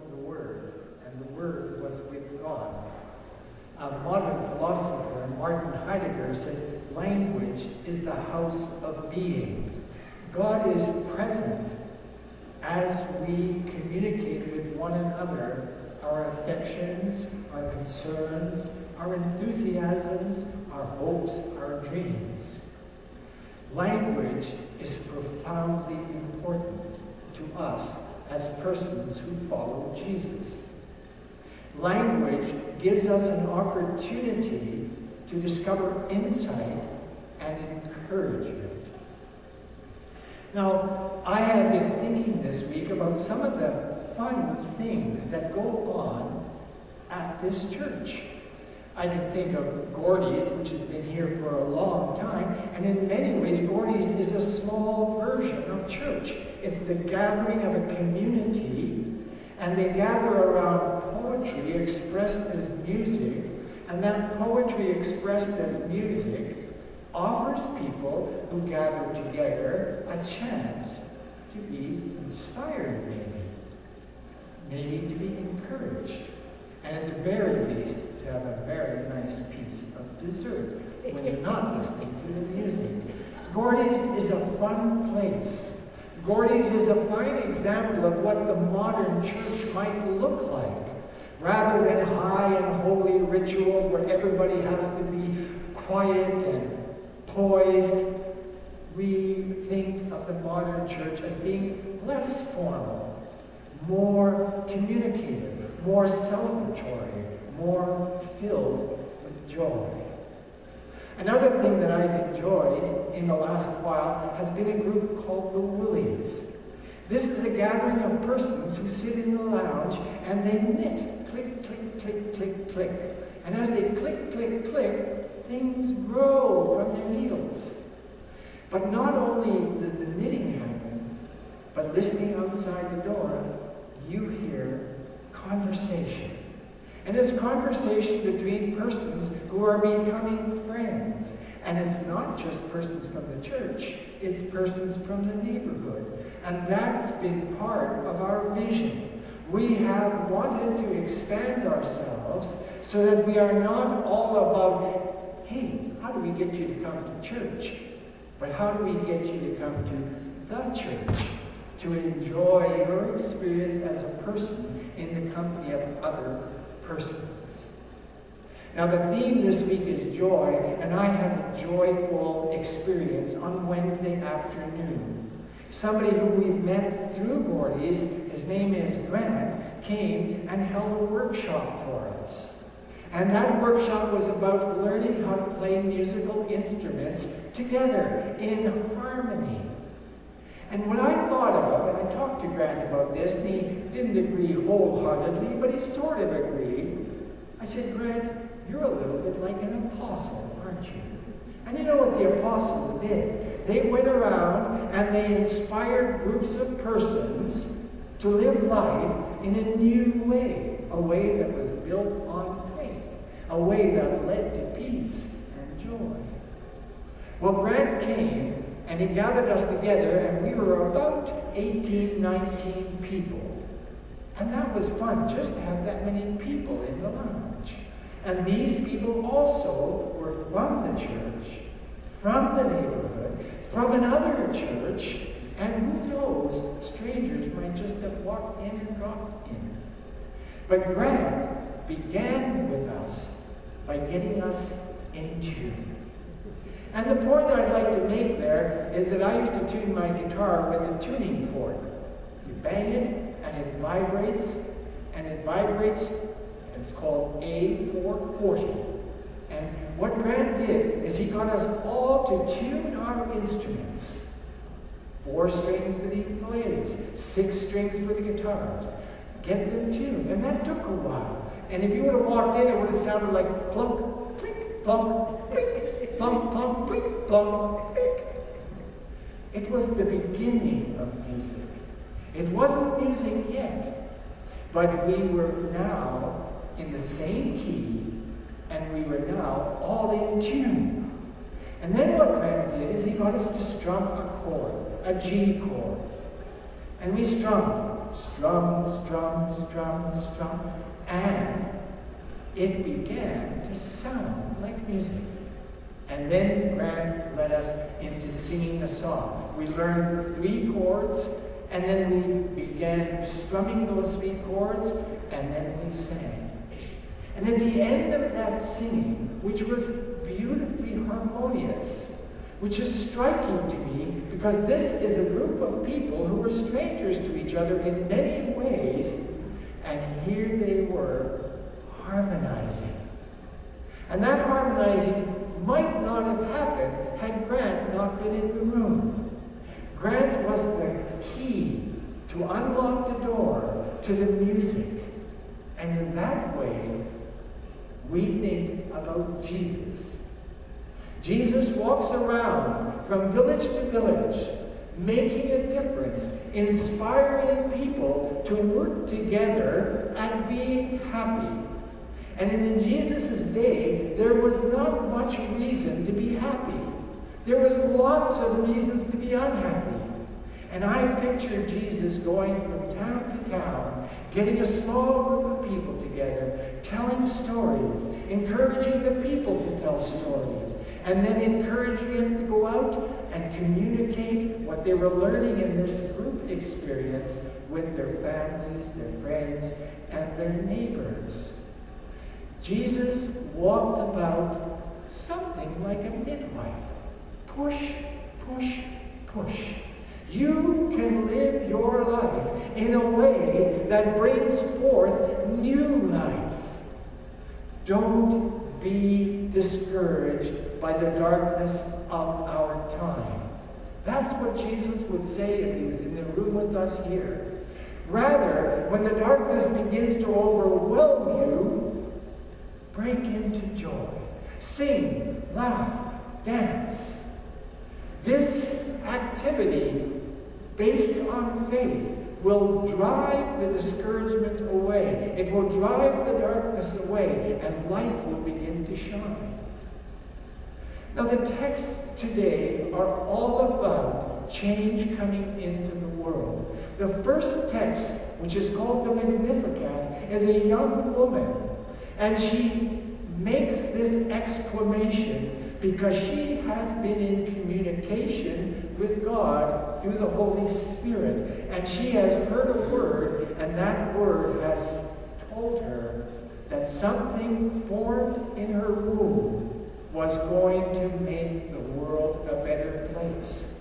the Word, and the Word was with God. A modern philosopher, Martin Heidegger, said, language is the house of being. God is present as we communicate with one another our affections, our concerns, our enthusiasms, our hopes, our dreams. Language is profoundly important to us as persons who follow Jesus. Language gives us an opportunity to discover insight and encouragement. Now, I have been thinking this week about some of the fun things that go on at this church. I can think of Gordy's, which has been here for a long time, and in many ways, Gordy's is a small version of church. It's the gathering of a community, and they gather around poetry expressed as music, and that poetry expressed as music offers people who gather together a chance to be inspired, maybe to be encouraged, and at the very least, to have a very nice piece of dessert when you're not listening to the music. Gordy's is a fun place. Gordy's is a fine example of what the modern church might look like. Rather than high and holy rituals where everybody has to be quiet and poised, we think of the modern church as being less formal, more communicative, more celebratory, more filled with joy. Another thing that I've enjoyed in the last while has been a group called the Woolies. This is a gathering of persons who sit in the lounge and they knit, click, click, click, click, click. And as they click, click, click, things grow from their needles. But not only does the knitting happen, but listening outside the door, you hear conversation. And it's conversation between persons who are becoming friends. And it's not just persons from the church, it's persons from the neighborhood. And that's been part of our vision. We have wanted to expand ourselves so that we are not all about, hey, how do we get you to come to church? But how do we get you to come to the church? To enjoy your experience as a person in the company of other persons. Now the theme this week is joy, and I had a joyful experience on Wednesday afternoon. Somebody who we've met through Gordy's, his name is Grant, came and held a workshop for us. And that workshop was about learning how to play musical instruments together in harmony. And what I thought of, and I talked to Grant about this, and he didn't agree wholeheartedly, but he sort of agreed. I said, Grant, you're a little bit like an apostle, aren't you? And you know what the apostles did? They went around and they inspired groups of persons to live life in a new way, a way that was built on faith, a way that led to peace and joy. Well, Grant came and he gathered us together, and we were about 18, 19 people. And that was fun, just to have that many people in the lounge. And these people also were from the church, from the neighborhood, from another church, and who knows, strangers might just have walked in and dropped in. But Grant began with us by getting us in tune. And the point that I'd like to make there is that I used to tune my guitar with a tuning fork. You bang it, and it vibrates, and it vibrates. It's called A440. And what Grant did is he got us all to tune our instruments. 4 strings for the ukuleles, 6 strings for the guitars. Get them tuned. And that took a while. And if you would have walked in, it would have sounded like plunk, plink, plunk, plink. Plunk, plunk, plink, plunk, plink. It was the beginning of music. It wasn't music yet, but we were now in the same key, and we were now all in tune. And then what Grant did is he got us to strum a chord, a G chord. And we strummed, Strum, strum, strum, strum. And it began to sound like music. And then Grant led us into singing a song. We learned the 3 chords, and then we began strumming those 3 chords, and then we sang. And at the end of that singing, which was beautifully harmonious, which is striking to me because this is a group of people who were strangers to each other in many ways, and here they were harmonizing. And that harmonizing might not have happened had Grant not been in the room. Grant was the key to unlock the door to the music. And in that way, we think about Jesus. Jesus walks around from village to village, making a difference, inspiring people to work together at being happy. And in Jesus' day, there was not much reason to be happy. There was lots of reasons to be unhappy. And I picture Jesus going from town to town, getting a small group of people together, telling stories, encouraging the people to tell stories, and then encouraging them to go out and communicate what they were learning in this group experience with their families, their friends, and their neighbors. Jesus walked about something like a midwife. Push, push, push. You can live your life in a way that brings forth new life. Don't be discouraged by the darkness of our time. That's what Jesus would say if he was in the room with us here. Rather, when the darkness begins to overwhelm you, break into joy. Sing, laugh, dance. This activity based on faith will drive the discouragement away. It will drive the darkness away, and light will begin to shine. Now, the texts today are all about change coming into the world. The first text, which is called the Magnificat, is a young woman, and she makes this exclamation because she has been in communication with God through the Holy Spirit. And she has heard a word, and that word has told her that something formed in her womb was going to make the world a better place.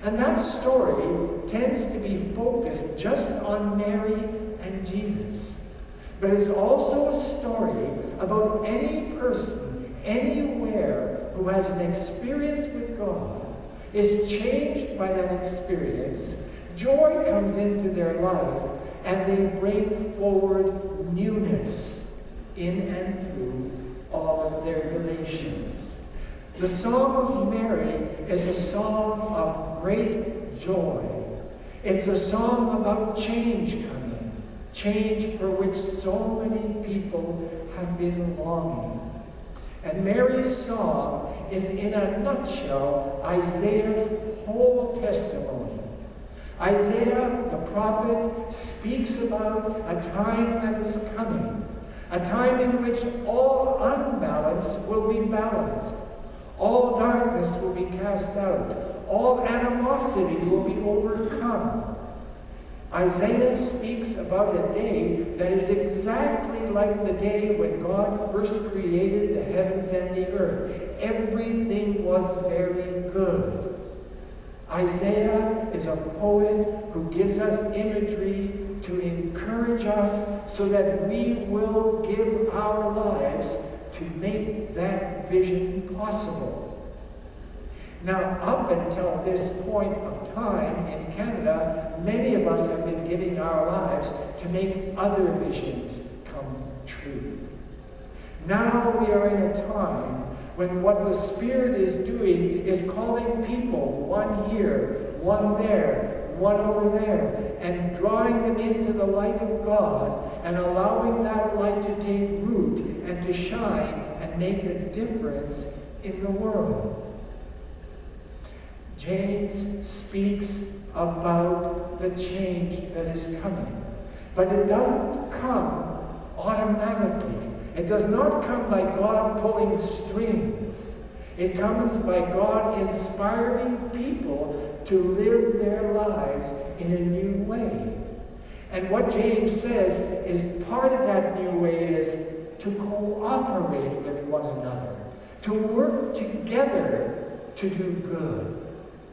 And that story tends to be focused just on Mary and Jesus. But it's also a story about any person, anywhere, who has an experience with God, is changed by that experience, joy comes into their life, and they bring forward newness in and through all of their relations. The Song of Mary is a song of great joy. It's a song about change coming, change for which so many people have been longing. And Mary's song is, in a nutshell, Isaiah's whole testimony. Isaiah, the prophet, speaks about a time that is coming, a time in which all unbalance will be balanced, all darkness will be cast out, all animosity will be overcome. Isaiah speaks about a day that is exactly like the day when God first created the heavens and the earth. Everything was very good. Isaiah is a poet who gives us imagery to encourage us so that we will give our lives to make that vision possible. Now, up until this point of time in Canada, many of us have been giving our lives to make other visions come true. Now we are in a time when what the Spirit is doing is calling people, one here, one there, one over there, and drawing them into the light of God and allowing that light to take root and to shine and make a difference in the world. James speaks about the change that is coming. But it doesn't come automatically. It does not come by God pulling strings. It comes by God inspiring people to live their lives in a new way. And what James says is part of that new way is to cooperate with one another, to work together to do good.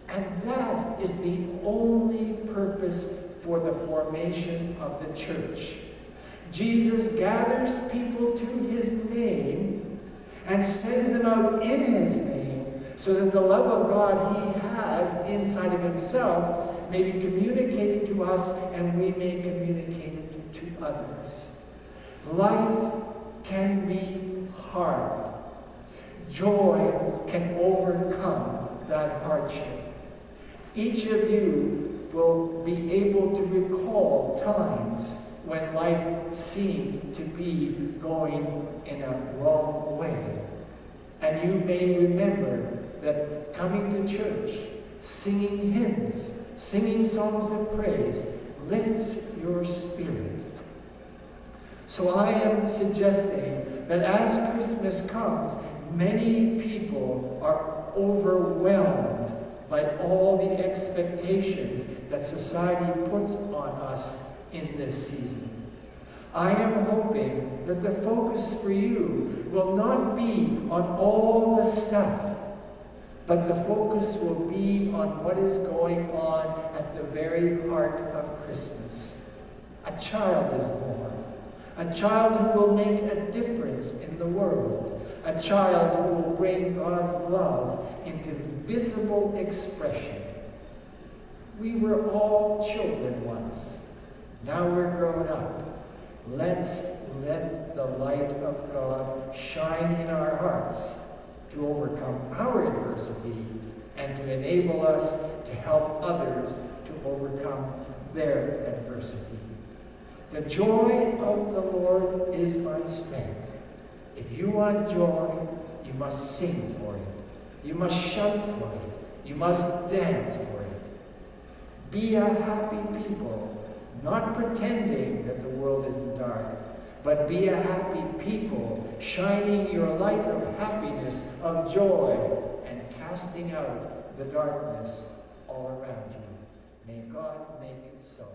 And that is the only purpose for the formation of the church. Jesus gathers people to his name and sends them out in his name so that the love of God he has inside of himself may be communicated to us and we may communicate it to others. Life can be hard. Joy can overcome that hardship. Each of you will be able to recall times when life seemed to be going in a wrong way. And you may remember that coming to church, singing hymns, singing songs of praise, lifts your spirit. So I am suggesting that as Christmas comes, many people are overwhelmed by all the expectations that society puts on us in this season. I am hoping that the focus for you will not be on all the stuff, but the focus will be on what is going on at the very heart of Christmas. A child is born. A child who will make a difference in the world. A child who will bring God's love into visible expression. We were all children once. Now we're grown up. Let's let the light of God shine in our hearts to overcome our adversity and to enable us to help others to overcome their adversity. The joy of the Lord is my strength. If you want joy, you must sing for it. You must shout for it. You must dance for it. Be a happy people, not pretending that the world isn't dark, but be a happy people, shining your light of happiness, of joy, and casting out the darkness all around you. May God make it so.